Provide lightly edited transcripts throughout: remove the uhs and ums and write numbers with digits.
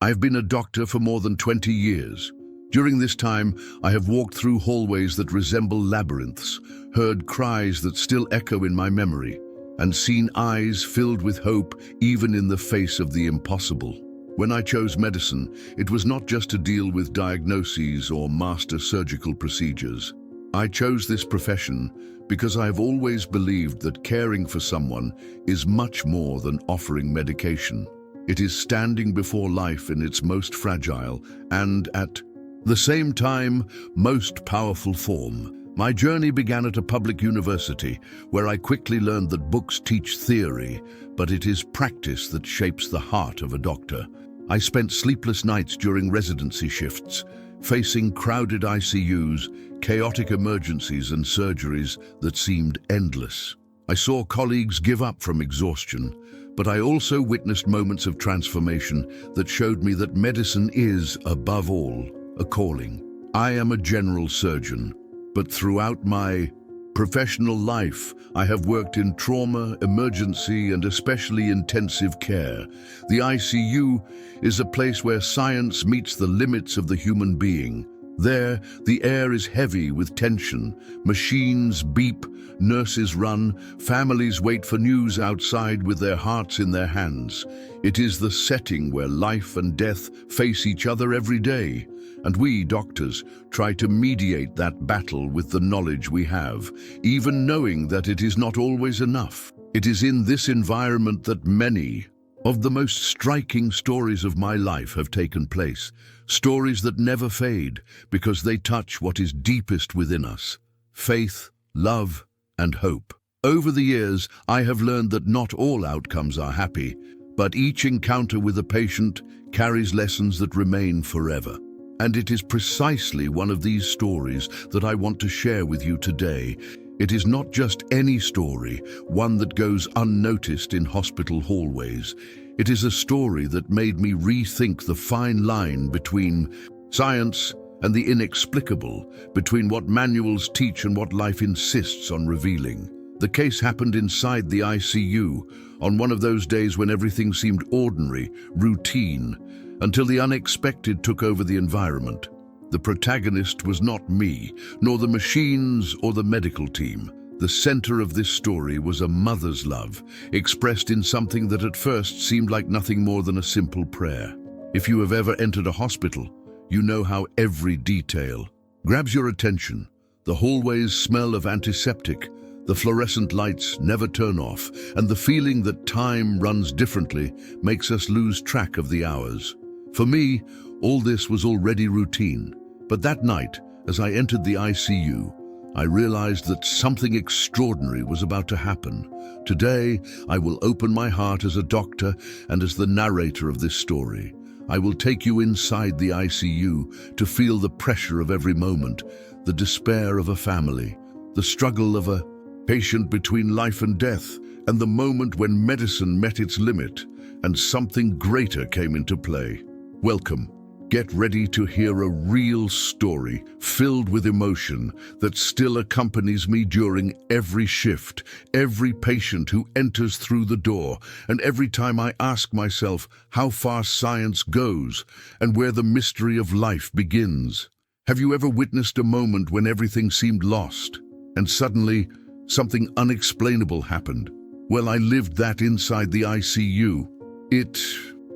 I have been a doctor for more than 20 years. During this time, I have walked through hallways that resemble labyrinths, heard cries that still echo in my memory, and seen eyes filled with hope even in the face of the impossible. When I chose medicine, it was not just to deal with diagnoses or master surgical procedures. I chose this profession because I have always believed that caring for someone is much more than offering medication. It is standing before life in its most fragile and, at the same time, most powerful form. My journey began at a public university, where I quickly learned that books teach theory, but it is practice that shapes the heart of a doctor. I spent sleepless nights during residency shifts, facing crowded ICUs, chaotic emergencies and surgeries that seemed endless. I saw colleagues give up from exhaustion, but I also witnessed moments of transformation that showed me that medicine is, above all, a calling. I am a general surgeon, but throughout my professional life, I have worked in trauma, emergency, and especially intensive care. The ICU is a place where science meets the limits of the human being. There, the air is heavy with tension. Machines beep, nurses run, families wait for news outside with their hearts in their hands. It is the setting where life and death face each other every day. And we, doctors, try to mediate that battle with the knowledge we have, even knowing that it is not always enough. It is in this environment that many of the most striking stories of my life have taken place. Stories that never fade because they touch what is deepest within us: faith, love, and hope. Over the years, I have learned that not all outcomes are happy, but each encounter with a patient carries lessons that remain forever. And it is precisely one of these stories that I want to share with you today. It is not just any story, one that goes unnoticed in hospital hallways. It is a story that made me rethink the fine line between science and the inexplicable, between what manuals teach and what life insists on revealing. The case happened inside the ICU, on one of those days when everything seemed ordinary, routine, until the unexpected took over the environment. The protagonist was not me, nor the machines or the medical team. The center of this story was a mother's love, expressed in something that at first seemed like nothing more than a simple prayer. If you have ever entered a hospital, you know how every detail grabs your attention. The hallways smell of antiseptic, the fluorescent lights never turn off, and the feeling that time runs differently makes us lose track of the hours. For me, all this was already routine. But that night, as I entered the ICU, I realized that something extraordinary was about to happen. Today, I will open my heart as a doctor and as the narrator of this story. I will take you inside the ICU to feel the pressure of every moment, the despair of a family, the struggle of a patient between life and death, and the moment when medicine met its limit and something greater came into play. Welcome. Get ready to hear a real story filled with emotion that still accompanies me during every shift, every patient who enters through the door, and every time I ask myself how far science goes and where the mystery of life begins. Have you ever witnessed a moment when everything seemed lost, and suddenly something unexplainable happened? Well, I lived that inside the ICU. It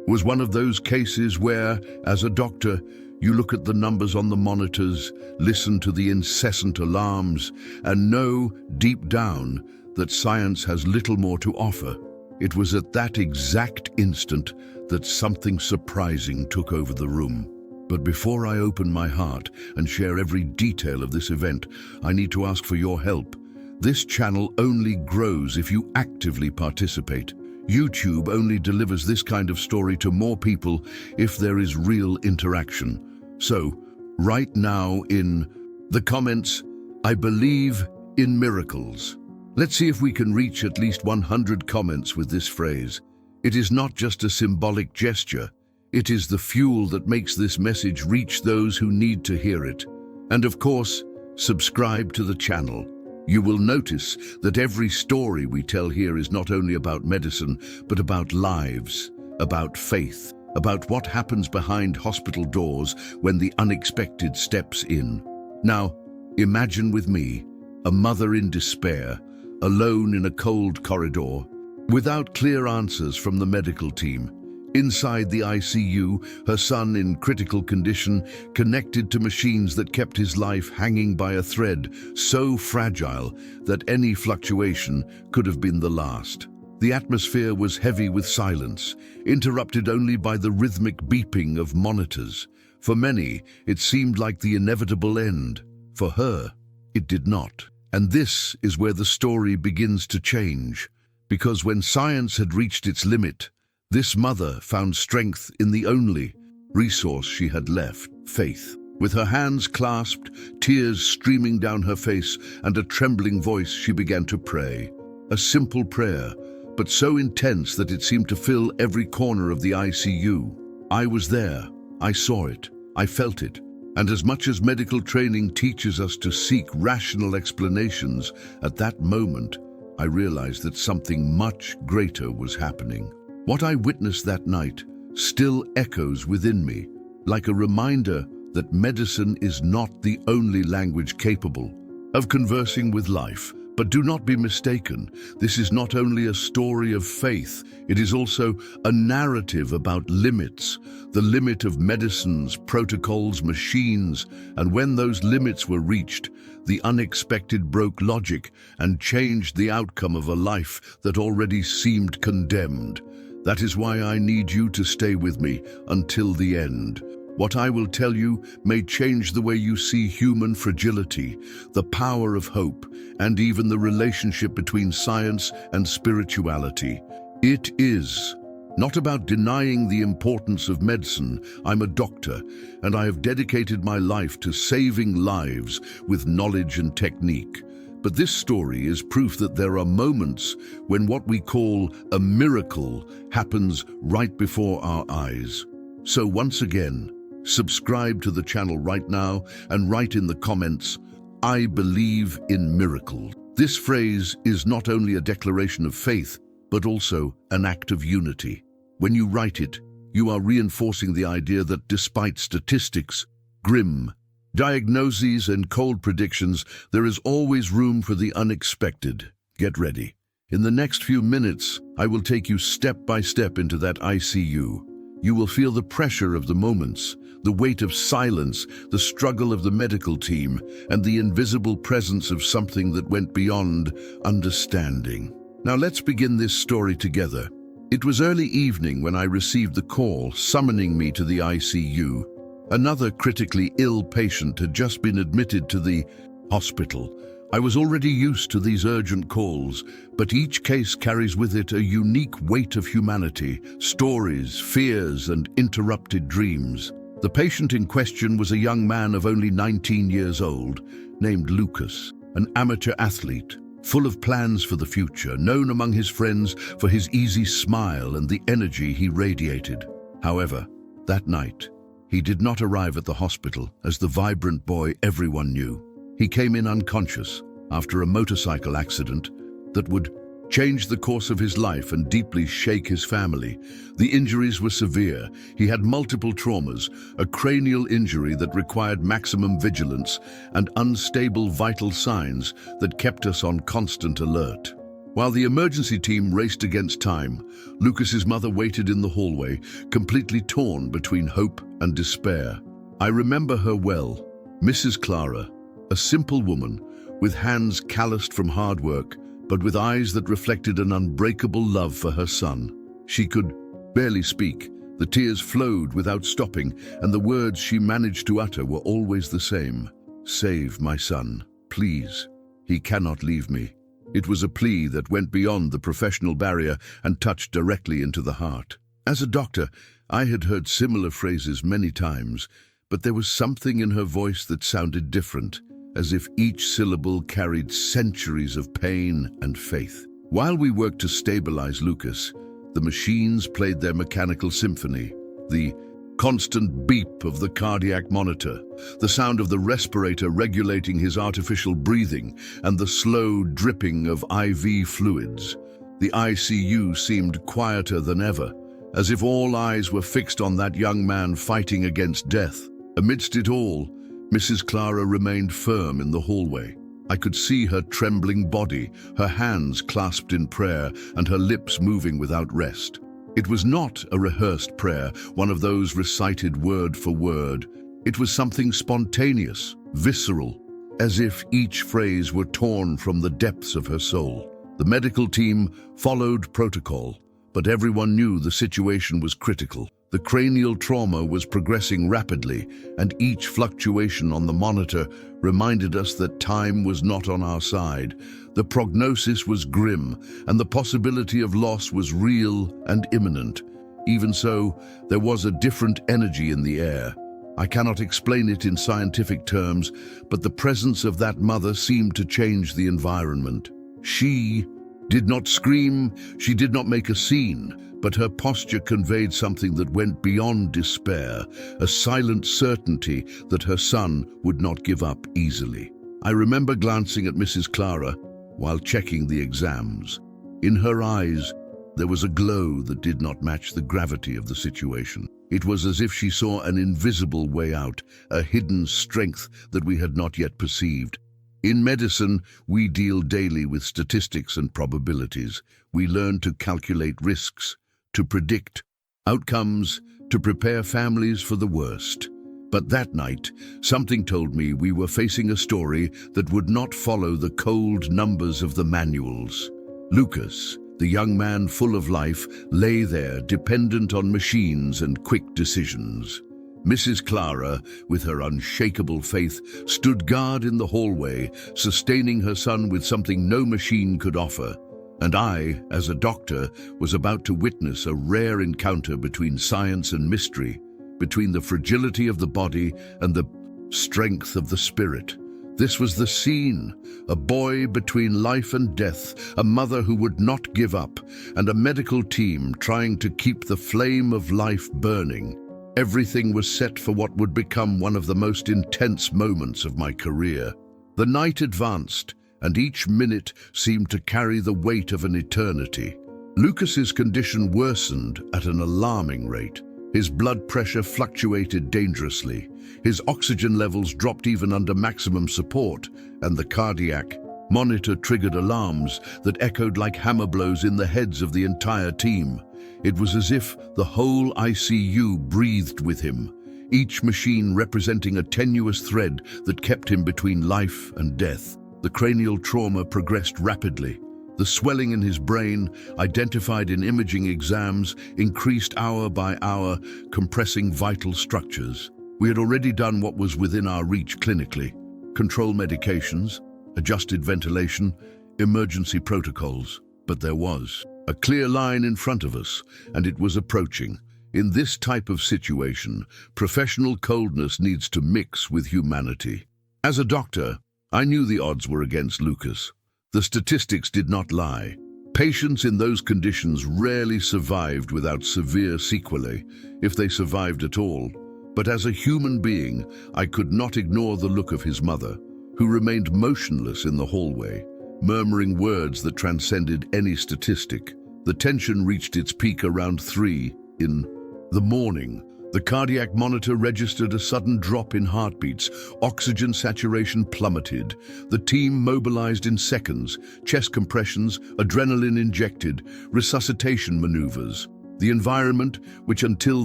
was one of those cases where, as a doctor, you look at the numbers on the monitors, listen to the incessant alarms, and know, deep down, that science has little more to offer. It was at that exact instant that something surprising took over the room. But before I open my heart and share every detail of this event, I need to ask for your help. This channel only grows if you actively participate. YouTube only delivers this kind of story to more people if there is real interaction. So, write now in the comments, "I believe in miracles." Let's see if we can reach at least 100 comments with this phrase. It is not just a symbolic gesture. It is the fuel that makes this message reach those who need to hear it. And of course, subscribe to the channel. You will notice that every story we tell here is not only about medicine, but about lives, about faith, about what happens behind hospital doors when the unexpected steps in. Now, imagine with me, a mother in despair, alone in a cold corridor, without clear answers from the medical team. Inside the ICU, her son in critical condition, connected to machines that kept his life hanging by a thread, so fragile that any fluctuation could have been the last. The atmosphere was heavy with silence, interrupted only by the rhythmic beeping of monitors. For many, it seemed like the inevitable end. For her, it did not. And this is where the story begins to change. Because when science had reached its limit, this mother found strength in the only resource she had left, faith. With her hands clasped, tears streaming down her face, and a trembling voice, she began to pray. A simple prayer, but so intense that it seemed to fill every corner of the ICU. I was there. I saw it. I felt it. And as much as medical training teaches us to seek rational explanations, at that moment, I realized that something much greater was happening. What I witnessed that night still echoes within me, like a reminder that medicine is not the only language capable of conversing with life. But do not be mistaken, this is not only a story of faith, it is also a narrative about limits, the limit of medicines, protocols, machines, and when those limits were reached, the unexpected broke logic and changed the outcome of a life that already seemed condemned. That is why I need you to stay with me until the end. What I will tell you may change the way you see human fragility, the power of hope, and even the relationship between science and spirituality. It is not about denying the importance of medicine. I'm a doctor, and I have dedicated my life to saving lives with knowledge and technique. But this story is proof that there are moments when what we call a miracle happens right before our eyes. So once again, subscribe to the channel right now and write in the comments, "I believe in miracles." This phrase is not only a declaration of faith, but also an act of unity. When you write it, you are reinforcing the idea that despite statistics, grim diagnoses and cold predictions, there is always room for the unexpected. Get ready. In the next few minutes, I will take you step by step into that ICU. You will feel the pressure of the moments, the weight of silence, the struggle of the medical team, and the invisible presence of something that went beyond understanding. Now let's begin this story together. It was early evening when I received the call summoning me to the ICU. Another critically ill patient had just been admitted to the hospital. I was already used to these urgent calls, but each case carries with it a unique weight of humanity, stories, fears, and interrupted dreams. The patient in question was a young man of only 19 years old, named Lucas, an amateur athlete, full of plans for the future, known among his friends for his easy smile and the energy he radiated. However, that night, he did not arrive at the hospital as the vibrant boy everyone knew. He came in unconscious after a motorcycle accident that would change the course of his life and deeply shake his family. The injuries were severe. He had multiple traumas, a cranial injury that required maximum vigilance, and unstable vital signs that kept us on constant alert. While the emergency team raced against time, Lucas's mother waited in the hallway, completely torn between hope and despair. I remember her well, Mrs. Clara, a simple woman with hands calloused from hard work, but with eyes that reflected an unbreakable love for her son. She could barely speak. The tears flowed without stopping, and the words she managed to utter were always the same. "Save my son, please. He cannot leave me." It was a plea that went beyond the professional barrier and touched directly into the heart. As a doctor, I had heard similar phrases many times, but there was something in her voice that sounded different, as if each syllable carried centuries of pain and faith. While we worked to stabilize Lucas, the machines played their mechanical symphony. The constant beep of the cardiac monitor, the sound of the respirator regulating his artificial breathing, and the slow dripping of IV fluids. The ICU seemed quieter than ever, as if all eyes were fixed on that young man fighting against death. Amidst it all, Mrs. Clara remained firm in the hallway. I could see her trembling body, her hands clasped in prayer, and her lips moving without rest. It was not a rehearsed prayer, one of those recited word for word. It was something spontaneous, visceral, as if each phrase were torn from the depths of her soul. The medical team followed protocol, but everyone knew the situation was critical. The cranial trauma was progressing rapidly, and each fluctuation on the monitor reminded us that time was not on our side. The prognosis was grim, and the possibility of loss was real and imminent. Even so, there was a different energy in the air. I cannot explain it in scientific terms, but the presence of that mother seemed to change the environment. She did not scream, she did not make a scene, but her posture conveyed something that went beyond despair, a silent certainty that her son would not give up easily. I remember glancing at Mrs. Clara while checking the exams. In her eyes, there was a glow that did not match the gravity of the situation. It was as if she saw an invisible way out, a hidden strength that we had not yet perceived. In medicine, we deal daily with statistics and probabilities. We learn to calculate risks, to predict outcomes, to prepare families for the worst. But that night, something told me we were facing a story that would not follow the cold numbers of the manuals. Lucas, the young man full of life, lay there dependent on machines and quick decisions. Mrs. Clara, with her unshakable faith, stood guard in the hallway, sustaining her son with something no machine could offer. And I, as a doctor, was about to witness a rare encounter between science and mystery, between the fragility of the body and the strength of the spirit. This was the scene, a boy between life and death, a mother who would not give up, and a medical team trying to keep the flame of life burning. Everything was set for what would become one of the most intense moments of my career. The night advanced, and each minute seemed to carry the weight of an eternity. Lucas's condition worsened at an alarming rate. His blood pressure fluctuated dangerously. His oxygen levels dropped even under maximum support, and the cardiac monitor triggered alarms that echoed like hammer blows in the heads of the entire team. It was as if the whole ICU breathed with him, each machine representing a tenuous thread that kept him between life and death. The cranial trauma progressed rapidly. The swelling in his brain, identified in imaging exams, increased hour by hour, compressing vital structures. We had already done what was within our reach clinically: control medications, adjusted ventilation, emergency protocols. But there was a clear line in front of us, and it was approaching. In this type of situation, professional coldness needs to mix with humanity. As a doctor, I knew the odds were against Lucas. The statistics did not lie. Patients in those conditions rarely survived without severe sequelae, if they survived at all. But as a human being, I could not ignore the look of his mother, who remained motionless in the hallway, murmuring words that transcended any statistic. The tension reached its peak around 3 in the morning. The cardiac monitor registered a sudden drop in heartbeats. Oxygen saturation plummeted. The team mobilized in seconds. Chest compressions, adrenaline injected, resuscitation maneuvers. The environment, which until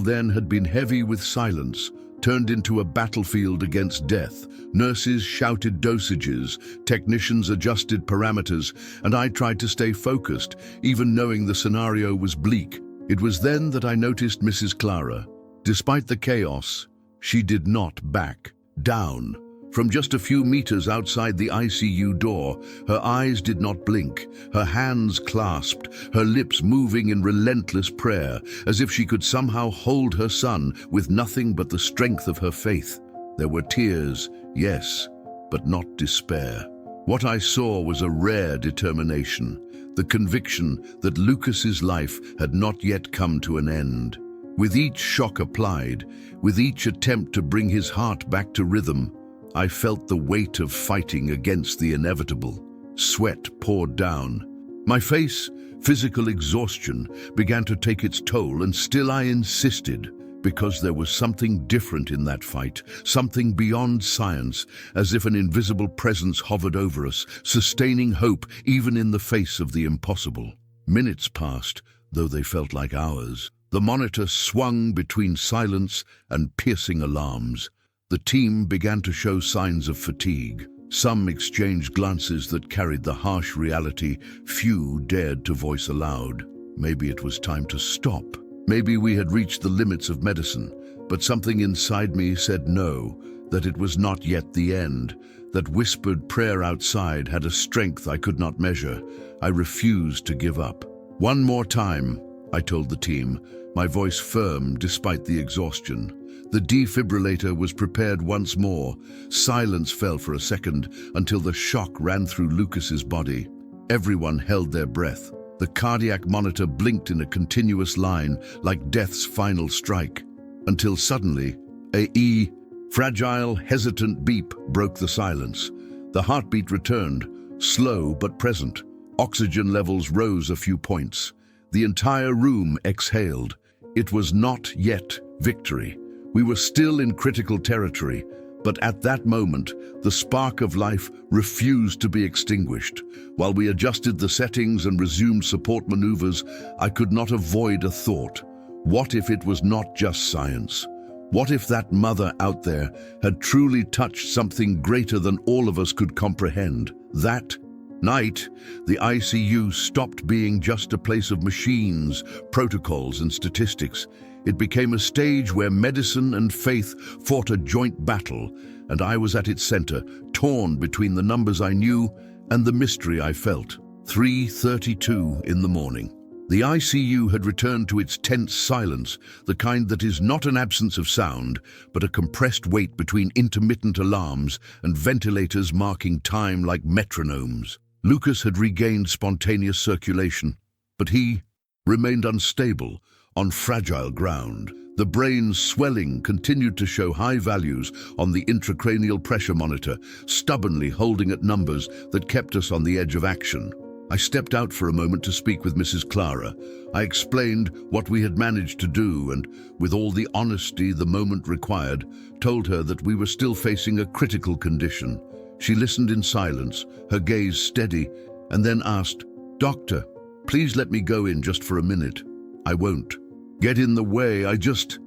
then had been heavy with silence, turned into a battlefield against death. Nurses shouted dosages, technicians adjusted parameters, and I tried to stay focused, even knowing the scenario was bleak. It was then that I noticed Mrs. Clara. Despite the chaos, she did not back down. From just a few meters outside the ICU door, her eyes did not blink, her hands clasped, her lips moving in relentless prayer, as if she could somehow hold her son with nothing but the strength of her faith. There were tears, yes, but not despair. What I saw was a rare determination, the conviction that Lucas's life had not yet come to an end. With each shock applied, with each attempt to bring his heart back to rhythm, I felt the weight of fighting against the inevitable. Sweat poured down. My face Physical exhaustion began to take its toll, and still I insisted, because there was something different in that fight, something beyond science, as if an invisible presence hovered over us, sustaining hope even in the face of the impossible. Minutes passed, though they felt like hours. The monitor swung between silence and piercing alarms. The team began to show signs of fatigue. Some exchanged glances that carried the harsh reality few dared to voice aloud. Maybe it was time to stop. Maybe we had reached the limits of medicine, but something inside me said no, that it was not yet the end. That whispered prayer outside had a strength I could not measure. I refused to give up. "One more time," I told the team, my voice firm despite the exhaustion. The defibrillator was prepared once more. Silence fell for a second until the shock ran through Lucas's body. Everyone held their breath. The cardiac monitor blinked in a continuous line, like death's final strike, until suddenly, a fragile, hesitant beep broke the silence. The heartbeat returned, slow but present. Oxygen levels rose a few points. The entire room exhaled. It was not yet victory. We were still in critical territory, but at that moment, the spark of life refused to be extinguished. While we adjusted the settings and resumed support maneuvers, I could not avoid a thought. What if it was not just science? What if that mother out there had truly touched something greater than all of us could comprehend? That night, the ICU stopped being just a place of machines, protocols, and statistics. It became a stage where medicine and faith fought a joint battle, and I was at its center, torn between the numbers I knew and the mystery I felt. 3:32 in the morning. The ICU had returned to its tense silence, the kind that is not an absence of sound, but a compressed wait between intermittent alarms and ventilators marking time like metronomes. Lucas had regained spontaneous circulation, but he remained unstable, on fragile ground. The brain's swelling continued to show high values on the intracranial pressure monitor, stubbornly holding at numbers that kept us on the edge of action. I stepped out for a moment to speak with Mrs. Clara. I explained what we had managed to do and, with all the honesty the moment required, told her that we were still facing a critical condition. She listened in silence, her gaze steady, and then asked, "Doctor, please let me go in just for a minute." "I won't get in the way. I just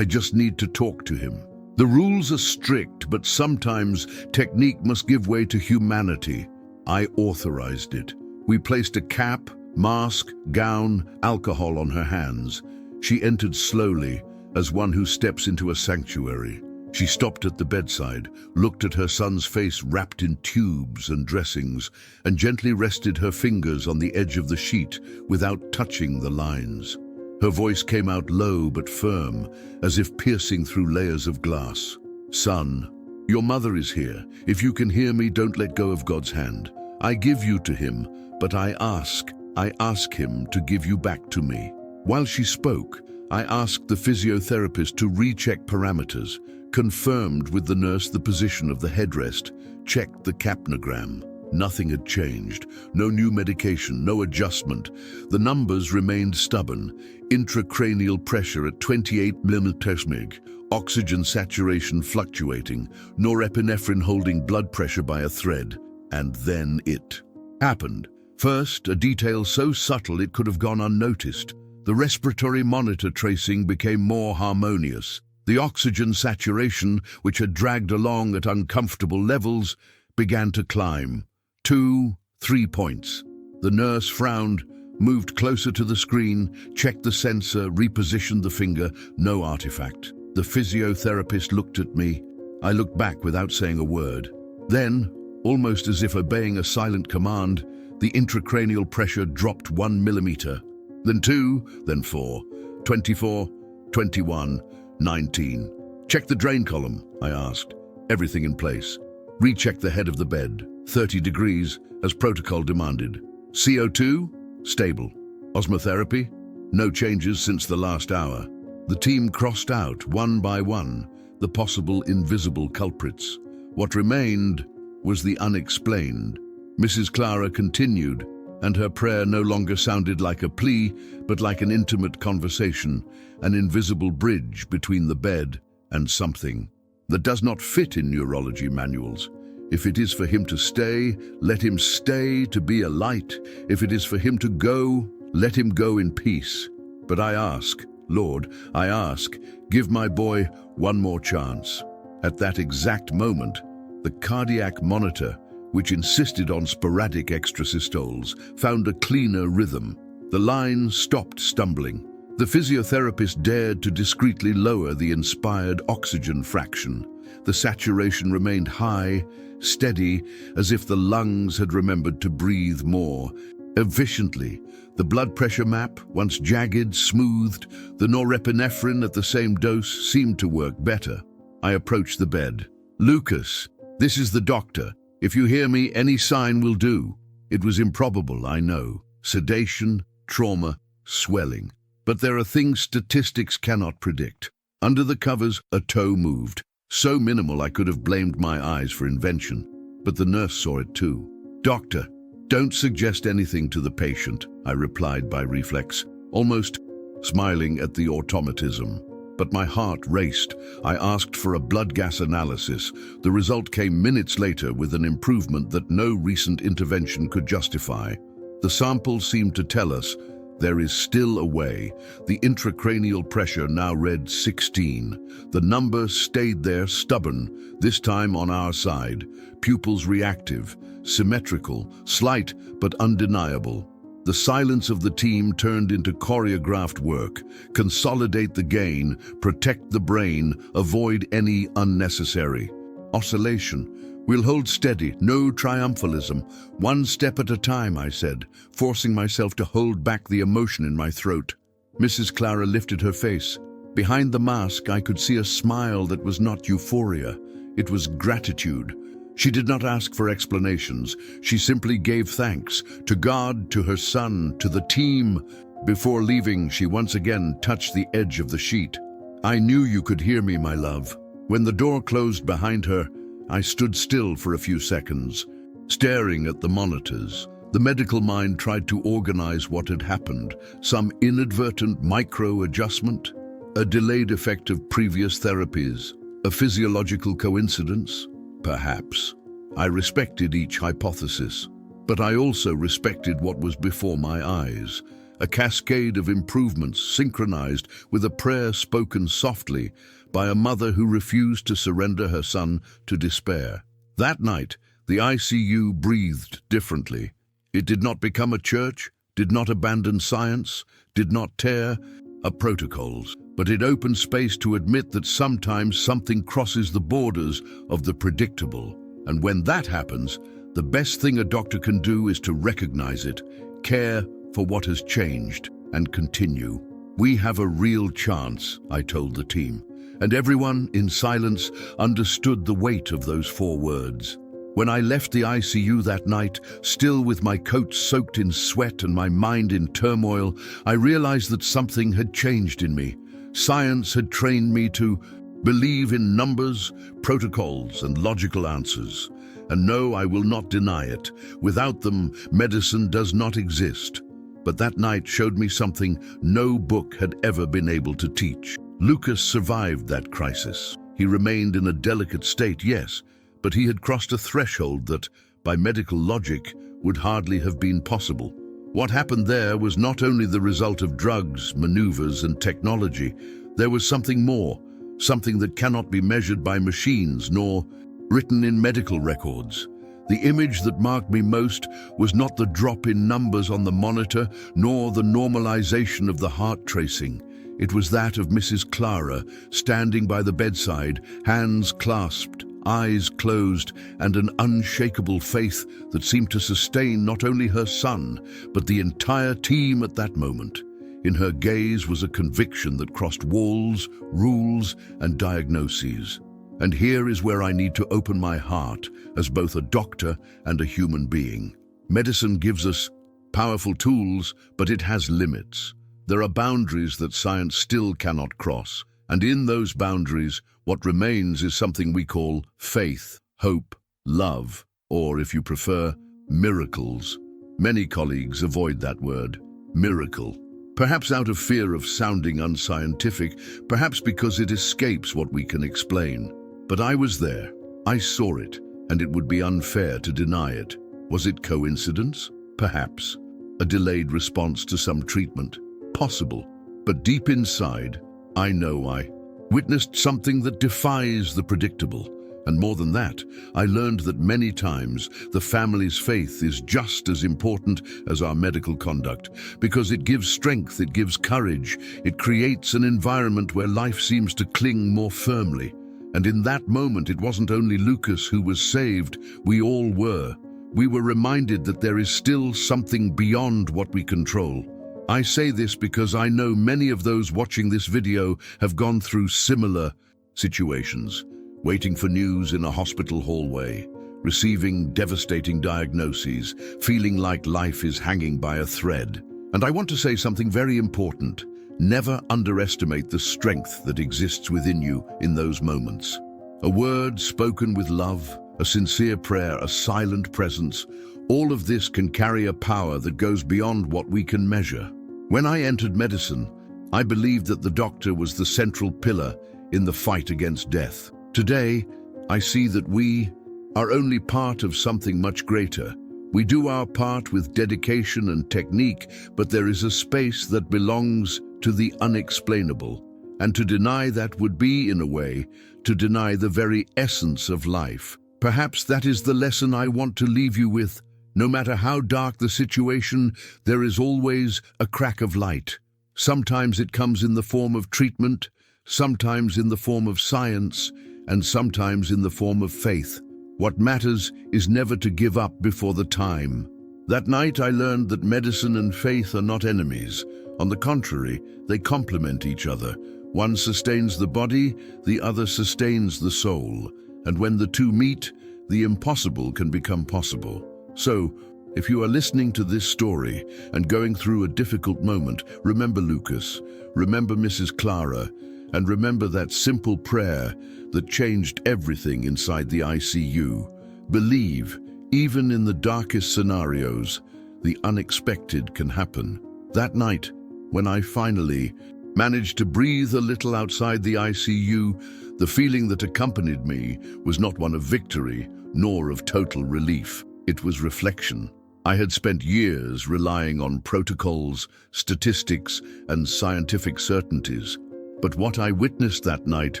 need to talk to him." The rules are strict, but sometimes technique must give way to humanity. I authorized it. We placed a cap, mask, gown, alcohol on her hands. She entered slowly, as one who steps into a sanctuary. She stopped at the bedside, looked at her son's face wrapped in tubes and dressings, and gently rested her fingers on the edge of the sheet without touching the lines. Her voice came out low but firm, as if piercing through layers of glass. "Son, your mother is here. If you can hear me, don't let go of God's hand. I give you to him, but I ask him to give you back to me." While she spoke, I asked the physiotherapist to recheck parameters, confirmed with the nurse the position of the headrest, checked the capnogram. Nothing had changed. No new medication, no adjustment. The numbers remained stubborn. Intracranial pressure at 28 mmHg, oxygen saturation fluctuating, norepinephrine holding blood pressure by a thread. And then it happened. First, a detail so subtle it could have gone unnoticed. The respiratory monitor tracing became more harmonious. The oxygen saturation, which had dragged along at uncomfortable levels, began to climb. 2, 3 points. The nurse frowned, moved closer to the screen, checked the sensor, repositioned the finger. No artifact. The physiotherapist looked at me. I looked back without saying a word. Then, almost as if obeying a silent command, the intracranial pressure dropped 1 millimeter. Then 2, then 4, 24, 21, 19. "Check the drain column," I asked. "Everything in place." Recheck the head of the bed. 30 degrees, as protocol demanded. CO2? Stable. Osmotherapy? No changes since the last hour. The team crossed out, one by one, the possible invisible culprits. What remained was the unexplained. Mrs. Clara continued, and her prayer no longer sounded like a plea, but like an intimate conversation, an invisible bridge between the bed and something that does not fit in neurology manuals. If it is for him to stay, let him stay to be a light. If it is for him to go, let him go in peace. But I ask, Lord, I ask, give my boy one more chance. At that exact moment, the cardiac monitor, which insisted on sporadic extrasystoles, found a cleaner rhythm. The line stopped stumbling. The physiotherapist dared to discreetly lower the inspired oxygen fraction. The saturation remained high, steady, as if the lungs had remembered to breathe more efficiently. The blood pressure map, once jagged, smoothed. The norepinephrine at the same dose seemed to work better. I approached the bed. "Lucas, this is the doctor. If you hear me, any sign will do." It was improbable, I know. Sedation, trauma, swelling. But there are things statistics cannot predict. Under the covers, a toe moved. So minimal I could have blamed my eyes for invention. But the nurse saw it too. "Doctor, don't suggest anything to the patient," I replied by reflex, almost smiling at the automatism. But my heart raced. I asked for a blood gas analysis. The result came minutes later with an improvement that no recent intervention could justify. The sample seemed to tell us there is still a way. The intracranial pressure now read 16. The number stayed there stubborn, this time on our side. Pupils reactive, symmetrical, slight but undeniable. The silence of the team turned into choreographed work. Consolidate the gain, protect the brain, avoid any unnecessary oscillation. "We'll hold steady, no triumphalism. One step at a time," I said, forcing myself to hold back the emotion in my throat. Mrs. Clara lifted her face. Behind the mask, I could see a smile that was not euphoria. It was gratitude. She did not ask for explanations. She simply gave thanks to God, to her son, to the team. Before leaving, she once again touched the edge of the sheet. "I knew you could hear me, my love." When the door closed behind her, I stood still for a few seconds, staring at the monitors. The medical mind tried to organize what had happened. Some inadvertent micro-adjustment? A delayed effect of previous therapies? A physiological coincidence? Perhaps. I respected each hypothesis, but I also respected what was before my eyes. A cascade of improvements synchronized with a prayer spoken softly by a mother who refused to surrender her son to despair. That night, the ICU breathed differently. It did not become a church, did not abandon science, did not tear up protocols, but it opened space to admit that sometimes something crosses the borders of the predictable. And when that happens, the best thing a doctor can do is to recognize it, care for what has changed, and continue. "We have a real chance," I told the team. And everyone, in silence, understood the weight of those 4 words. When I left the ICU that night, still with my coat soaked in sweat and my mind in turmoil, I realized that something had changed in me. Science had trained me to believe in numbers, protocols, and logical answers. And no, I will not deny it. Without them, medicine does not exist. But that night showed me something no book had ever been able to teach. Lucas survived that crisis. He remained in a delicate state, yes, but he had crossed a threshold that, by medical logic, would hardly have been possible. What happened there was not only the result of drugs, maneuvers, and technology. There was something more, something that cannot be measured by machines nor written in medical records. The image that marked me most was not the drop in numbers on the monitor, nor the normalization of the heart tracing. It was that of Mrs. Clara, standing by the bedside, hands clasped, eyes closed, and an unshakable faith that seemed to sustain not only her son, but the entire team at that moment. In her gaze was a conviction that crossed walls, rules, and diagnoses. And here is where I need to open my heart as both a doctor and a human being. Medicine gives us powerful tools, but it has limits. There are boundaries that science still cannot cross, and in those boundaries, what remains is something we call faith, hope, love, or, if you prefer, miracles. Many colleagues avoid that word, miracle. Perhaps out of fear of sounding unscientific, perhaps because it escapes what we can explain. But I was there. I saw it, and it would be unfair to deny it. Was it coincidence? Perhaps. A delayed response to some treatment? Possible. But deep inside, I know I witnessed something that defies the predictable. And more than that, I learned that many times the family's faith is just as important as our medical conduct, because it gives strength, it gives courage, it creates an environment where life seems to cling more firmly. And in that moment, it wasn't only Lucas who was saved, we all were. We were reminded that there is still something beyond what we control. I say this because I know many of those watching this video have gone through similar situations. Waiting for news in a hospital hallway, receiving devastating diagnoses, feeling like life is hanging by a thread. And I want to say something very important. Never underestimate the strength that exists within you in those moments. A word spoken with love, a sincere prayer, a silent presence, all of this can carry a power that goes beyond what we can measure. When I entered medicine, I believed that the doctor was the central pillar in the fight against death. Today, I see that we are only part of something much greater. We do our part with dedication and technique, but there is a space that belongs to the unexplainable. And to deny that would be, in a way, to deny the very essence of life. Perhaps that is the lesson I want to leave you with. No matter how dark the situation, there is always a crack of light. Sometimes it comes in the form of treatment, sometimes in the form of science, and sometimes in the form of faith. What matters is never to give up before the time. That night I learned that medicine and faith are not enemies. On the contrary, they complement each other. One sustains the body, the other sustains the soul. And when the two meet, the impossible can become possible. So, if you are listening to this story and going through a difficult moment, remember Lucas, remember Mrs. Clara, and remember that simple prayer that changed everything inside the ICU. Believe, even in the darkest scenarios, the unexpected can happen. That night, when I finally managed to breathe a little outside the ICU, the feeling that accompanied me was not one of victory, nor of total relief. It was reflection. I had spent years relying on protocols, statistics, and scientific certainties. But what I witnessed that night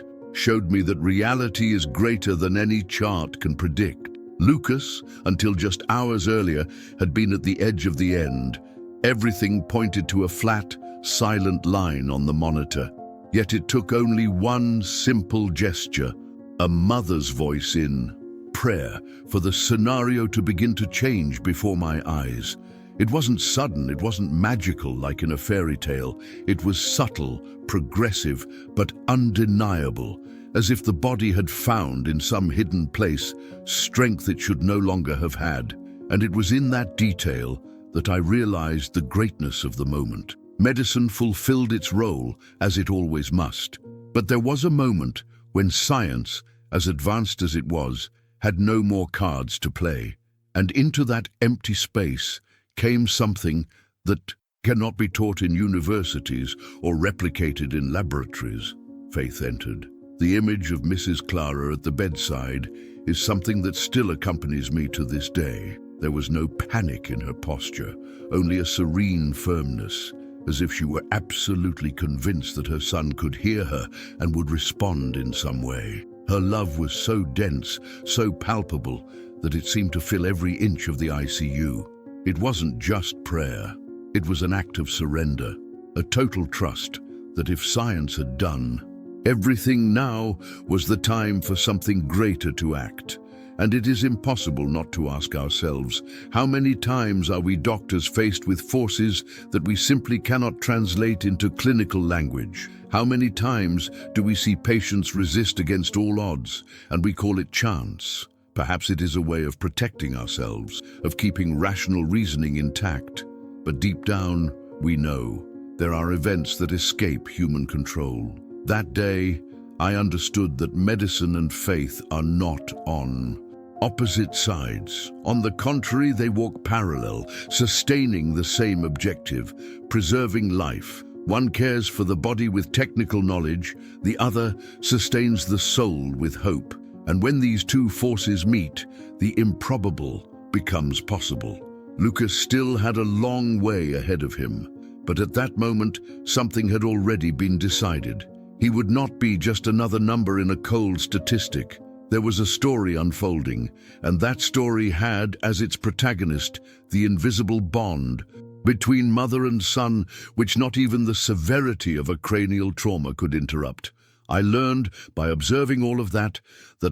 showed me that reality is greater than any chart can predict. Lucas, until just hours earlier, had been at the edge of the end. Everything pointed to a flat, silent line on the monitor. Yet it took only one simple gesture, a mother's voice in prayer, for the scenario to begin to change before my eyes. It wasn't sudden, it wasn't magical like in a fairy tale. It was subtle, progressive, but undeniable, as if the body had found in some hidden place strength it should no longer have had. And it was in that detail that I realized the greatness of the moment. Medicine fulfilled its role, as it always must. But there was a moment when science, as advanced as it was, had no more cards to play. And into that empty space came something that cannot be taught in universities or replicated in laboratories. Faith entered. The image of Mrs. Clara at the bedside is something that still accompanies me to this day. There was no panic in her posture, only a serene firmness, as if she were absolutely convinced that her son could hear her and would respond in some way. Her love was so dense, so palpable, that it seemed to fill every inch of the ICU. It wasn't just prayer. It was an act of surrender, a total trust that if science had done everything, now was the time for something greater to act. And it is impossible not to ask ourselves, how many times are we doctors faced with forces that we simply cannot translate into clinical language? How many times do we see patients resist against all odds, and we call it chance? Perhaps it is a way of protecting ourselves, of keeping rational reasoning intact. But deep down, we know there are events that escape human control. That day, I understood that medicine and faith are not on opposite sides. On the contrary, they walk parallel, sustaining the same objective, preserving life. One cares for the body with technical knowledge, the other sustains the soul with hope. And when these two forces meet, the improbable becomes possible. Lucas still had a long way ahead of him, but at that moment, something had already been decided. He would not be just another number in a cold statistic. There was a story unfolding, and that story had, as its protagonist, the invisible bond between mother and son, which not even the severity of a cranial trauma could interrupt. I learned, by observing all of that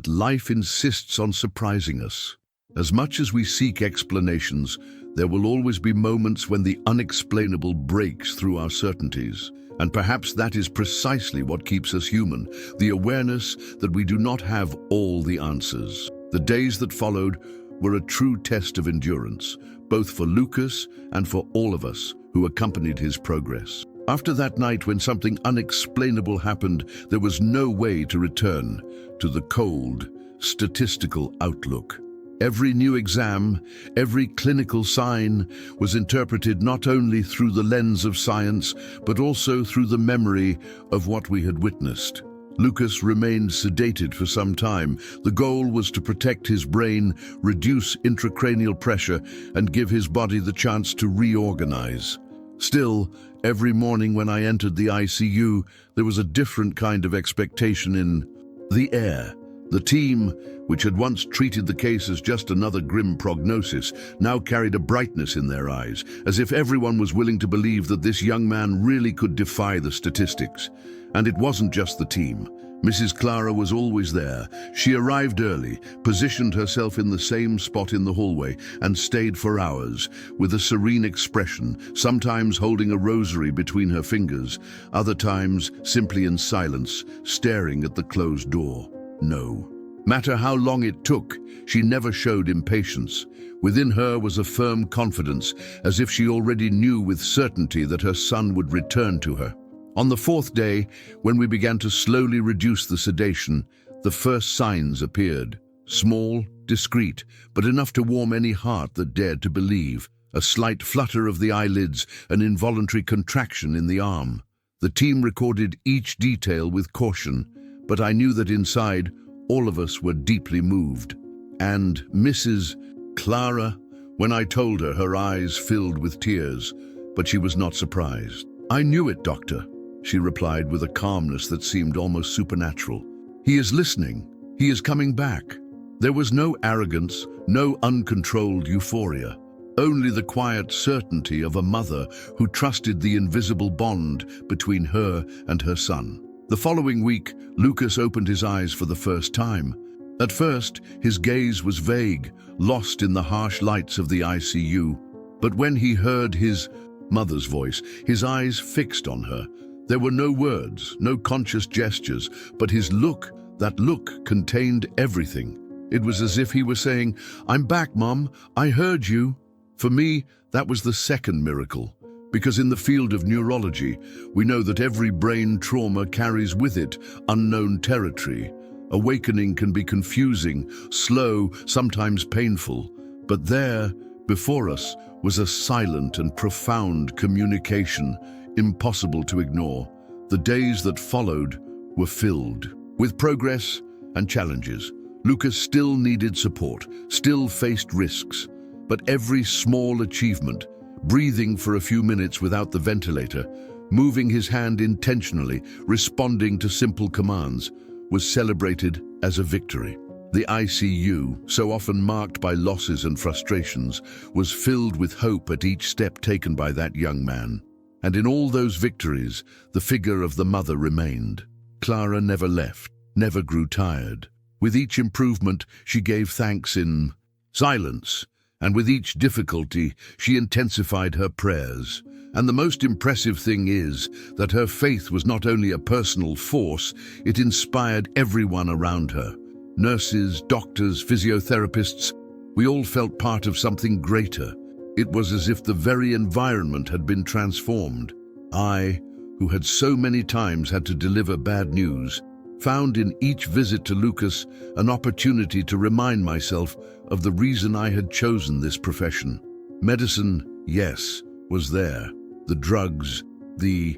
life insists on surprising us. As much as we seek explanations, there will always be moments when the unexplainable breaks through our certainties. And perhaps that is precisely what keeps us human, the awareness that we do not have all the answers. The days that followed were a true test of endurance, both for Lucas and for all of us who accompanied his progress. After that night when something unexplainable happened, there was no way to return to the cold, statistical outlook. Every new exam, every clinical sign was interpreted not only through the lens of science, but also through the memory of what we had witnessed. Lucas remained sedated for some time. The goal was to protect his brain, reduce intracranial pressure, and give his body the chance to reorganize. Still, every morning when I entered the ICU, there was a different kind of expectation in the air. The team, which had once treated the case as just another grim prognosis, now carried a brightness in their eyes, as if everyone was willing to believe that this young man really could defy the statistics. And it wasn't just the team. Mrs. Clara was always there. She arrived early, positioned herself in the same spot in the hallway, and stayed for hours, with a serene expression, sometimes holding a rosary between her fingers, other times simply in silence, staring at the closed door. No matter how long it took, she never showed impatience. Within her was a firm confidence, as if she already knew with certainty that her son would return to her. On the fourth day, when we began to slowly reduce the sedation, the first signs appeared. Small, discreet, but enough to warm any heart that dared to believe. A slight flutter of the eyelids, an involuntary contraction in the arm. The team recorded each detail with caution, but I knew that inside, all of us were deeply moved. And Mrs. Clara, when I told her, her eyes filled with tears, but she was not surprised. "I knew it, doctor," she replied with a calmness that seemed almost supernatural. "He is listening. He is coming back." There was no arrogance, no uncontrolled euphoria, only the quiet certainty of a mother who trusted the invisible bond between her and her son. The following week, Lucas opened his eyes for the first time. At first, his gaze was vague, lost in the harsh lights of the ICU. But when he heard his mother's voice, his eyes fixed on her. There were no words, no conscious gestures, but his look, that look contained everything. It was as if he were saying, "I'm back, Mom. I heard you." For me, that was the second miracle. Because in the field of neurology, we know that every brain trauma carries with it unknown territory. Awakening can be confusing, slow, sometimes painful. But there, before us, was a silent and profound communication, impossible to ignore. The days that followed were filled with progress and challenges. Lucas still needed support, still faced risks. But every small achievement, breathing for a few minutes without the ventilator, moving his hand intentionally, responding to simple commands, was celebrated as a victory. The ICU, so often marked by losses and frustrations, was filled with hope at each step taken by that young man. And in all those victories, the figure of the mother remained. Clara never left, never grew tired. With each improvement, she gave thanks in silence. And with each difficulty, she intensified her prayers. And the most impressive thing is that her faith was not only a personal force, it inspired everyone around her. Nurses, doctors, physiotherapists, we all felt part of something greater. It was as if the very environment had been transformed. I, who had so many times had to deliver bad news, found in each visit to Lucas an opportunity to remind myself of the reason I had chosen this profession. Medicine, yes, was there. The drugs, the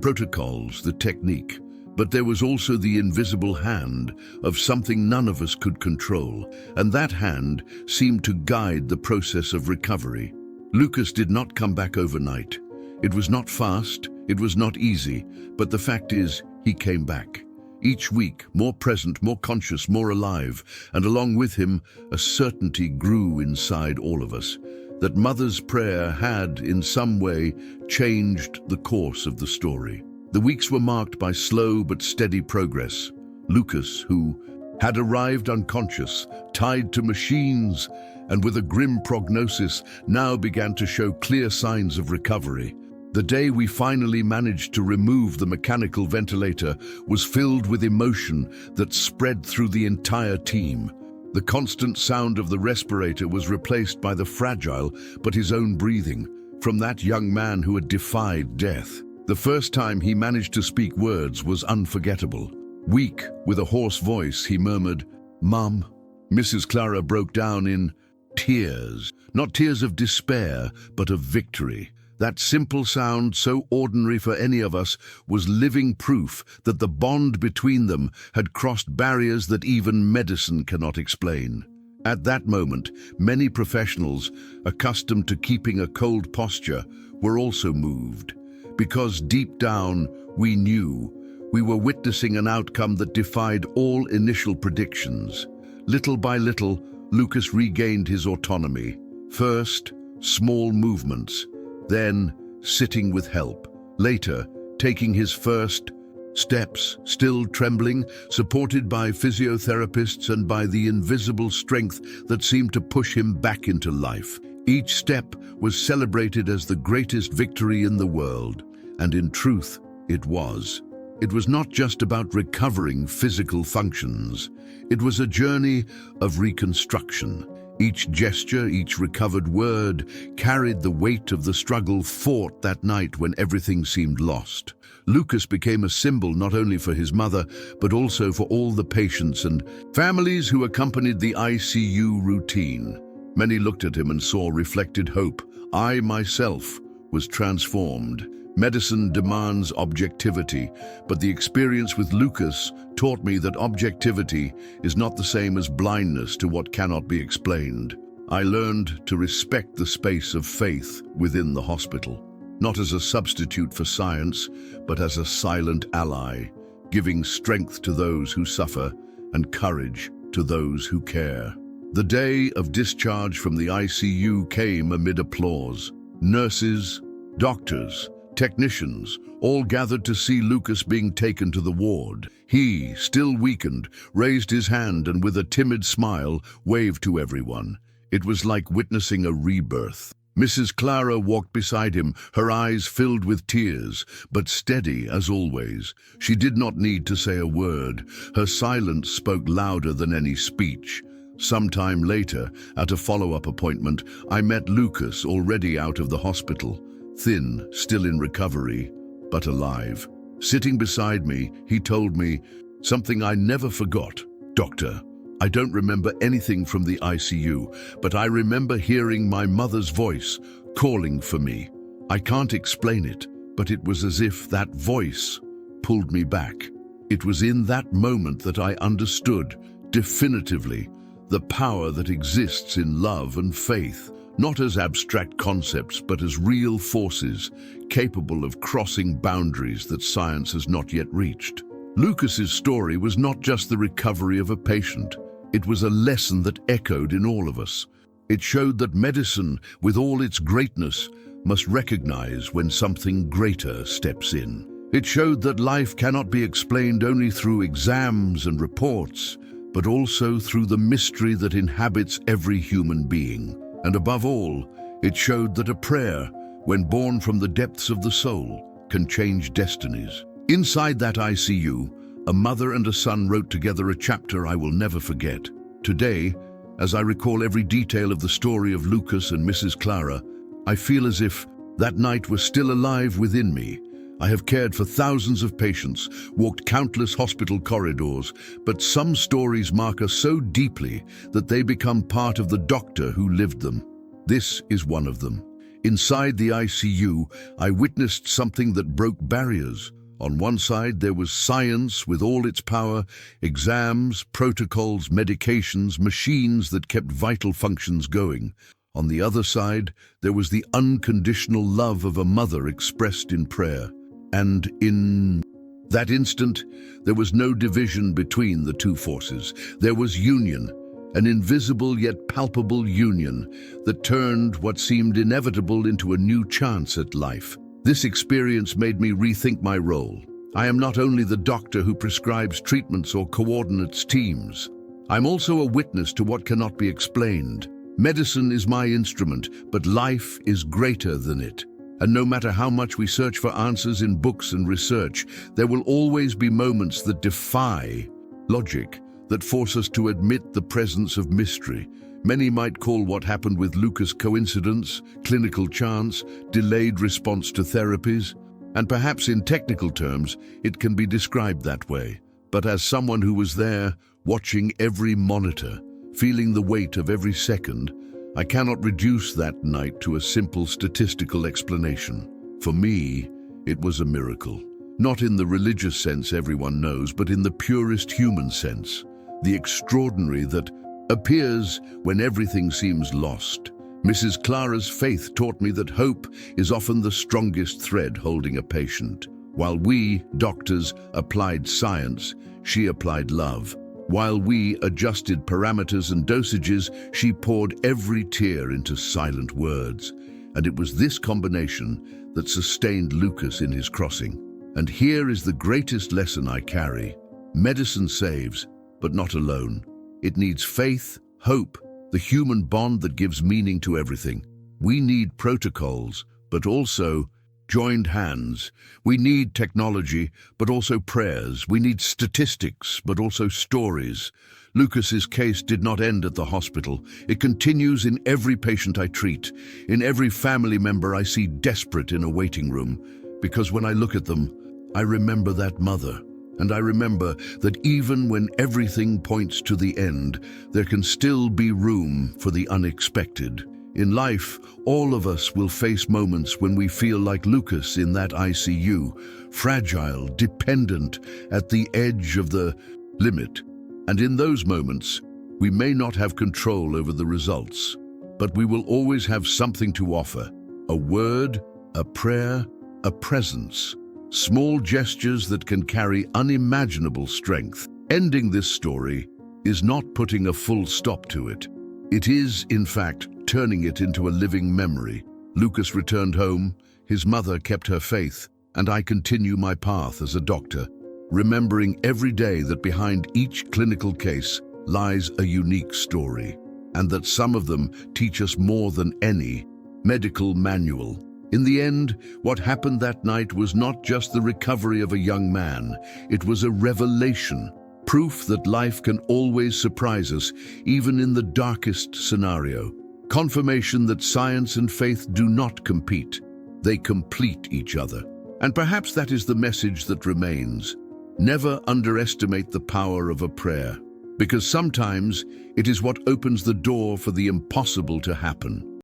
protocols, the technique. But there was also the invisible hand of something none of us could control, and that hand seemed to guide the process of recovery. Lucas did not come back overnight. It was not fast, it was not easy, but the fact is, he came back. Each week, more present, more conscious, more alive, and along with him, a certainty grew inside all of us, that Mother's prayer had, in some way, changed the course of the story. The weeks were marked by slow but steady progress. Lucas, who had arrived unconscious, tied to machines, and with a grim prognosis, now began to show clear signs of recovery. The day we finally managed to remove the mechanical ventilator was filled with emotion that spread through the entire team. The constant sound of the respirator was replaced by the fragile but his own breathing from that young man who had defied death. The first time he managed to speak words was unforgettable. Weak, with a hoarse voice, he murmured, "Mom." Mrs. Clara broke down in tears, not tears of despair, but of victory. That simple sound, so ordinary for any of us, was living proof that the bond between them had crossed barriers that even medicine cannot explain. At that moment, many professionals, accustomed to keeping a cold posture, were also moved. Because deep down, we knew we were witnessing an outcome that defied all initial predictions. Little by little, Lucas regained his autonomy. First, small movements. Then, sitting with help. Later, taking his first steps, still trembling, supported by physiotherapists and by the invisible strength that seemed to push him back into life. Each step was celebrated as the greatest victory in the world, and in truth, it was. It was not just about recovering physical functions. It was a journey of reconstruction. Each gesture, each recovered word, carried the weight of the struggle fought that night when everything seemed lost. Lucas became a symbol not only for his mother, but also for all the patients and families who accompanied the ICU routine. Many looked at him and saw reflected hope. I myself was transformed. Medicine demands objectivity, but the experience with Lucas taught me that objectivity is not the same as blindness to what cannot be explained. I learned to respect the space of faith within the hospital, not as a substitute for science, but as a silent ally, giving strength to those who suffer and courage to those who care. The day of discharge from the ICU came amid applause. Nurses, doctors, technicians, all gathered to see Lucas being taken to the ward. He, still weakened, raised his hand and with a timid smile waved to everyone. It was like witnessing a rebirth. Mrs. Clara walked beside him, her eyes filled with tears, but steady as always. She did not need to say a word. Her silence spoke louder than any speech. Sometime later, at a follow-up appointment, I met Lucas, already out of the hospital. Thin, still in recovery, but alive. Sitting beside me, he told me something I never forgot. "Doctor, I don't remember anything from the ICU, but I remember hearing my mother's voice calling for me. I can't explain it, but it was as if that voice pulled me back. It was in that moment that I understood, definitively, the power that exists in love and faith. Not as abstract concepts, but as real forces, capable of crossing boundaries that science has not yet reached." Lucas's story was not just the recovery of a patient. It was a lesson that echoed in all of us. It showed that medicine, with all its greatness, must recognize when something greater steps in. It showed that life cannot be explained only through exams and reports, but also through the mystery that inhabits every human being. And above all, it showed that a prayer, when born from the depths of the soul, can change destinies. Inside that ICU, a mother and a son wrote together a chapter I will never forget. Today, as I recall every detail of the story of Lucas and Mrs. Clara, I feel as if that night was still alive within me. I have cared for thousands of patients, walked countless hospital corridors, but some stories mark us so deeply that they become part of the doctor who lived them. This is one of them. Inside the ICU, I witnessed something that broke barriers. On one side, there was science with all its power, exams, protocols, medications, machines that kept vital functions going. On the other side, there was the unconditional love of a mother expressed in prayer. And in that instant, there was no division between the two forces. There was union, an invisible yet palpable union that turned what seemed inevitable into a new chance at life. This experience made me rethink my role. I am not only the doctor who prescribes treatments or coordinates teams. I'm also a witness to what cannot be explained. Medicine is my instrument, but life is greater than it. And no matter how much we search for answers in books and research, there will always be moments that defy logic, that force us to admit the presence of mystery. Many might call what happened with Lucas coincidence, clinical chance, delayed response to therapies, and perhaps in technical terms, it can be described that way. But as someone who was there, watching every monitor, feeling the weight of every second, I cannot reduce that night to a simple statistical explanation. For me, it was a miracle. Not in the religious sense everyone knows, but in the purest human sense. The extraordinary that appears when everything seems lost. Mrs. Clara's faith taught me that hope is often the strongest thread holding a patient. While we, doctors, applied science, she applied love. While we adjusted parameters and dosages, she poured every tear into silent words. And it was this combination that sustained Lucas in his crossing. And here is the greatest lesson I carry. Medicine saves, but not alone. It needs faith, hope, the human bond that gives meaning to everything. We need protocols, but also joined hands. We need technology, but also prayers. We need statistics, but also stories. Lucas's case did not end at the hospital. It continues in every patient I treat, in every family member I see desperate in a waiting room. Because when I look at them, I remember that mother. And I remember that even when everything points to the end, there can still be room for the unexpected. In life, all of us will face moments when we feel like Lucas in that ICU, fragile, dependent, at the edge of the limit. And in those moments, we may not have control over the results, but we will always have something to offer. A word, a prayer, a presence. Small gestures that can carry unimaginable strength. Ending this story is not putting a full stop to it. It is, in fact, turning it into a living memory. Lucas returned home, his mother kept her faith, and I continue my path as a doctor, remembering every day that behind each clinical case lies a unique story, and that some of them teach us more than any medical manual. In the end, what happened that night was not just the recovery of a young man, it was a revelation. Proof that life can always surprise us, even in the darkest scenario. Confirmation that science and faith do not compete. They complete each other. And perhaps that is the message that remains. Never underestimate the power of a prayer, because sometimes it is what opens the door for the impossible to happen.